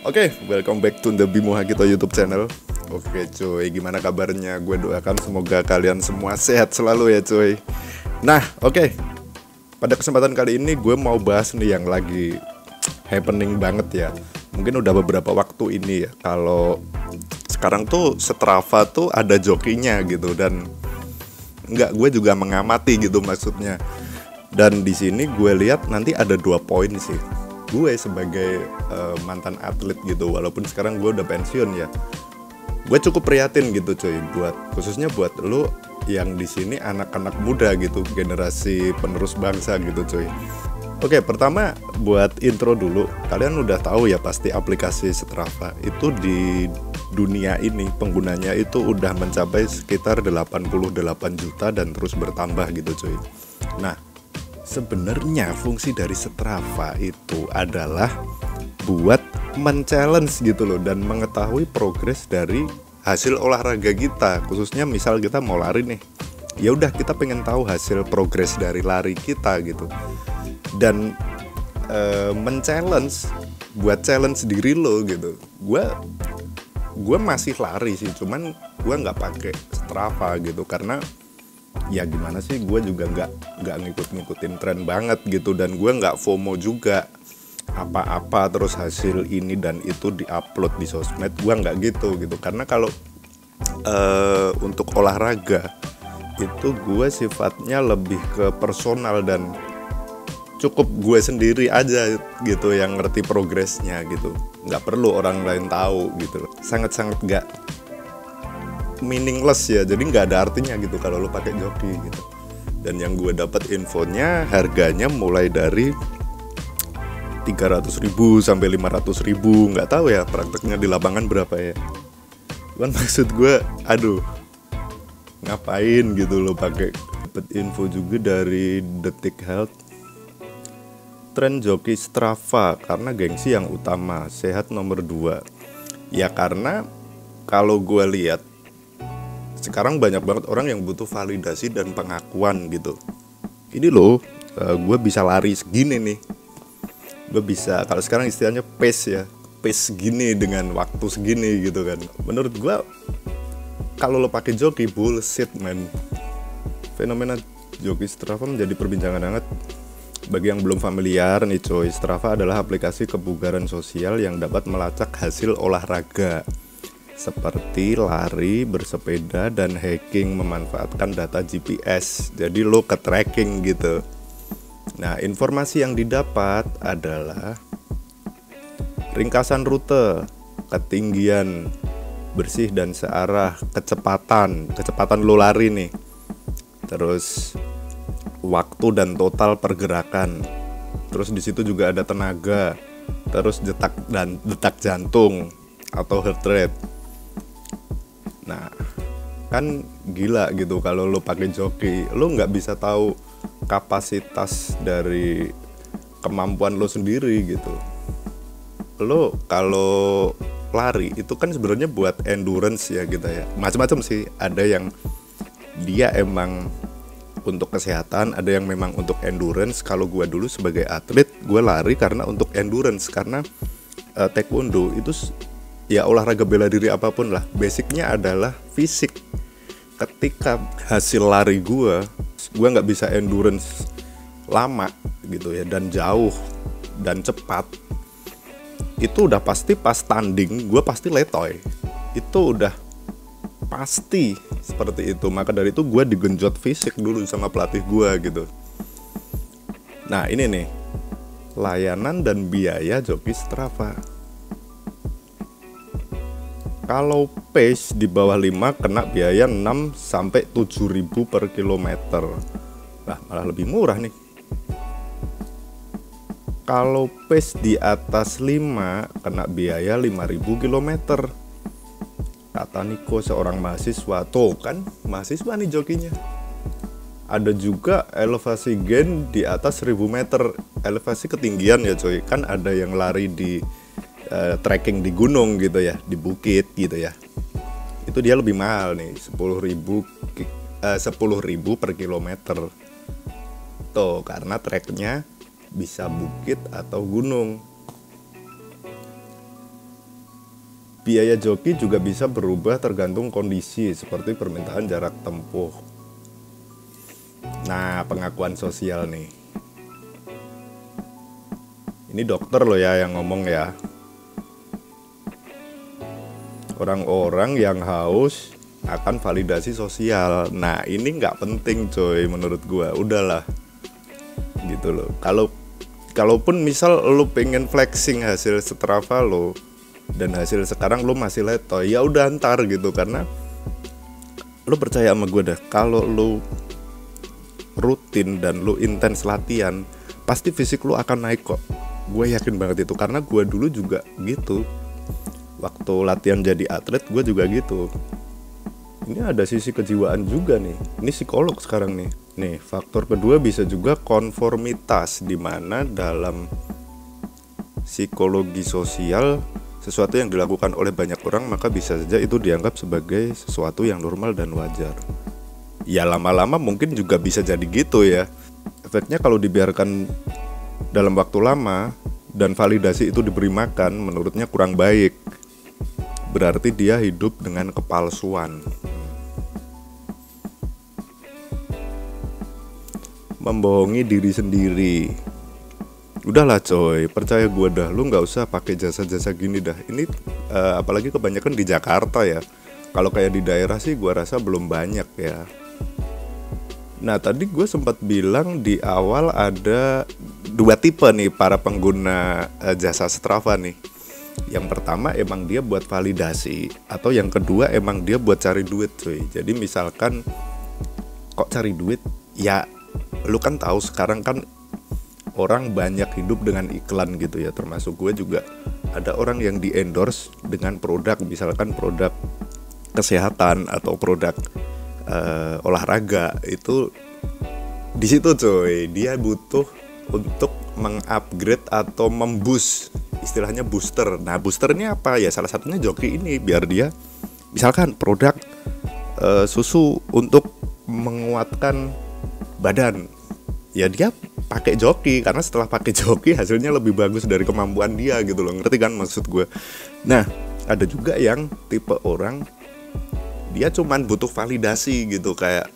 Oke, welcome back to the Bimo Hagito YouTube channel. Oke cuy, gimana kabarnya? Gue doakan semoga kalian semua sehat selalu ya cuy. Nah, oke. Pada kesempatan kali ini gue mau bahas nih yang lagi happening banget ya. Mungkin udah beberapa waktu ini ya. Kalau sekarang tuh Strava tuh ada jokinya gitu, dan gue juga mengamati gitu maksudnya. Dan di sini gue lihat nanti ada 2 poin sih. Gue sebagai mantan atlet gitu, walaupun sekarang gue udah pensiun ya, gue cukup prihatin gitu cuy, khususnya buat lu yang di sini anak-anak muda gitu, generasi penerus bangsa gitu cuy. Oke, pertama buat intro dulu, kalian udah tahu ya pasti aplikasi Strava itu di dunia ini penggunanya itu udah mencapai sekitar 88 juta dan terus bertambah gitu cuy. Nah, sebenarnya fungsi dari Strava itu adalah buat men-challenge gitu loh, dan mengetahui progres dari hasil olahraga kita. Khususnya misal kita mau lari nih, ya udah kita pengen tahu hasil progres dari lari kita gitu. Dan men-challenge buat challenge diri lo gitu. Gue masih lari sih, cuman gue nggak pakai Strava gitu karena ya gimana sih, gue juga nggak ngikutin tren banget gitu, dan gue nggak FOMO juga apa-apa terus hasil ini dan itu diupload di sosmed. Gue nggak gitu karena kalau untuk olahraga itu gue sifatnya lebih ke personal dan cukup gue sendiri aja gitu yang ngerti progresnya gitu, nggak perlu orang lain tahu gitu. Sangat-sangat nggak meaningless ya, jadi nggak ada artinya gitu kalau lo pakai joki gitu. Dan yang gue dapat infonya harganya mulai dari 300.000 sampai 500.000, nggak tahu ya prakteknya di lapangan berapa ya. Cuman maksud gue, aduh, ngapain gitu lo pakai. Dapat info juga dari Detik Health, tren joki Strava karena gengsi yang utama, sehat nomor 2. Ya karena kalau gue lihat sekarang banyak banget orang yang butuh validasi dan pengakuan gitu. Ini loh, gue bisa lari segini nih, gue bisa, kalau sekarang istilahnya pace segini dengan waktu segini gitu kan. Menurut gue kalau lo pakai joki, bullshit man. Fenomena joki Strava menjadi perbincangan hangat. Bagi yang belum familiar nih coy, Strava adalah aplikasi kebugaran sosial yang dapat melacak hasil olahraga seperti lari, bersepeda, dan hiking memanfaatkan data GPS. Jadi lo ke tracking gitu. Nah, informasi yang didapat adalah ringkasan rute, ketinggian, bersih dan searah, kecepatan lo lari nih. Terus waktu dan total pergerakan. Terus di situ juga ada tenaga. Terus detak jantung atau heart rate. Nah, kan gila gitu kalau lo pakai joki, lo nggak bisa tahu kapasitas dari kemampuan lo sendiri gitu. Lo kalau lari itu kan sebenarnya buat endurance ya gitu ya. Macam-macam sih, ada yang dia emang untuk kesehatan, ada yang memang untuk endurance. Kalau gue dulu sebagai atlet, gue lari karena untuk endurance, karena taekwondo itu ya olahraga bela diri apapun lah, basicnya adalah fisik. Ketika hasil lari gue nggak bisa endurance lama gitu ya, dan jauh dan cepat, itu udah pasti pas tanding gue pasti letoy. Itu udah pasti seperti itu. Maka dari itu gue digenjot fisik dulu sama pelatih gue gitu. Nah ini nih, layanan dan biaya joki Strava. Kalau pace di bawah 5 kena biaya 6 sampai 7.000 per kilometer. Nah, malah lebih murah nih. Kalau pace di atas 5 kena biaya 5.000 kilometer. Kata Niko, seorang mahasiswa. Tuh kan, mahasiswa nih jokinya. Ada juga elevasi gain di atas 1.000 meter. Elevasi ketinggian ya coy. Kan ada yang lari di trekking di gunung gitu ya, di bukit gitu ya. Itu dia lebih mahal nih, 10.000 per kilometer. Tuh, karena treknya bisa bukit atau gunung. Biaya joki juga bisa berubah tergantung kondisi, seperti permintaan jarak tempuh. Nah, pengakuan sosial nih. Ini dokter loh ya yang ngomong ya. Orang-orang yang haus akan validasi sosial. Nah, ini nggak penting coy menurut gua. Udahlah. Gitu loh. Kalaupun misal lo pengen flexing hasil Strava lo, dan hasil sekarang lu masih letoy, ya udah antar gitu. Karena lu percaya sama gue dah, kalau lu rutin dan lu intens latihan, pasti fisik lu akan naik kok. Gue yakin banget itu, karena gue dulu juga gitu. Waktu latihan jadi atlet gue juga gitu. Ini ada sisi kejiwaan juga nih. Ini psikolog sekarang nih. Nih, faktor kedua bisa juga konformitas, dimana dalam psikologi sosial sesuatu yang dilakukan oleh banyak orang maka bisa saja itu dianggap sebagai sesuatu yang normal dan wajar. Ya lama-lama mungkin juga bisa jadi gitu ya. Efeknya kalau dibiarkan dalam waktu lama dan validasi itu diberi makan, menurutnya kurang baik. Berarti dia hidup dengan kepalsuan. Membohongi diri sendiri. Udahlah coy, percaya gue dah, lu nggak usah pakai jasa-jasa gini dah. Ini apalagi kebanyakan di Jakarta ya. Kalau kayak di daerah sih gue rasa belum banyak ya. Nah tadi gue sempat bilang di awal ada dua tipe nih para pengguna jasa Strava nih. Yang pertama emang dia buat validasi, atau yang kedua emang dia buat cari duit coy. Jadi misalkan kok cari duit, ya lu kan tahu sekarang kan orang banyak hidup dengan iklan gitu ya, termasuk gue juga. Ada orang yang di endorse dengan produk, misalkan produk kesehatan atau produk olahraga. Itu di situ coy, dia butuh untuk mengupgrade atau memboost, istilahnya booster. Nah booster ini apa ya? Salah satunya joki ini, biar dia misalkan produk susu untuk menguatkan badan, ya dia pakai joki, karena setelah pakai joki hasilnya lebih bagus dari kemampuan dia gitu loh. Ngerti kan maksud gue? Nah ada juga yang tipe orang dia cuman butuh validasi gitu, kayak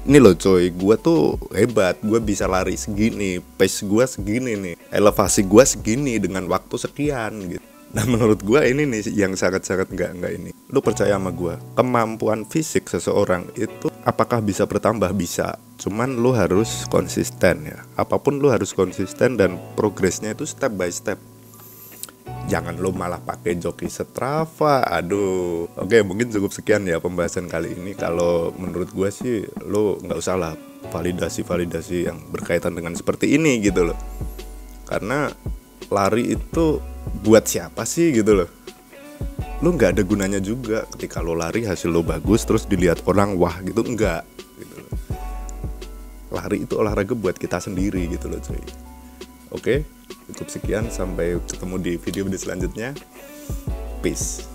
ini loh coy, gue tuh hebat, gue bisa lari segini, pace gue segini nih, elevasi gue segini dengan waktu sekian gitu. Nah menurut gue ini nih yang sangat-sangat enggak ini. Lu percaya sama gue, kemampuan fisik seseorang itu apakah bisa bertambah? Bisa, cuman lu harus konsisten ya. Apapun lu harus konsisten, dan progresnya itu step by step. Jangan lu malah pakai joki Strava. Aduh. Oke, mungkin cukup sekian ya pembahasan kali ini. Kalau menurut gue sih lu gak usah lah validasi yang berkaitan dengan seperti ini gitu loh. Karena lari itu buat siapa sih gitu loh. Lu gak ada gunanya juga ketika lo lari hasil lo bagus terus dilihat orang wah gitu, enggak gitu loh. Lari itu olahraga buat kita sendiri gitu loh cuy. Oke, cukup sekian, sampai ketemu di video selanjutnya. Peace.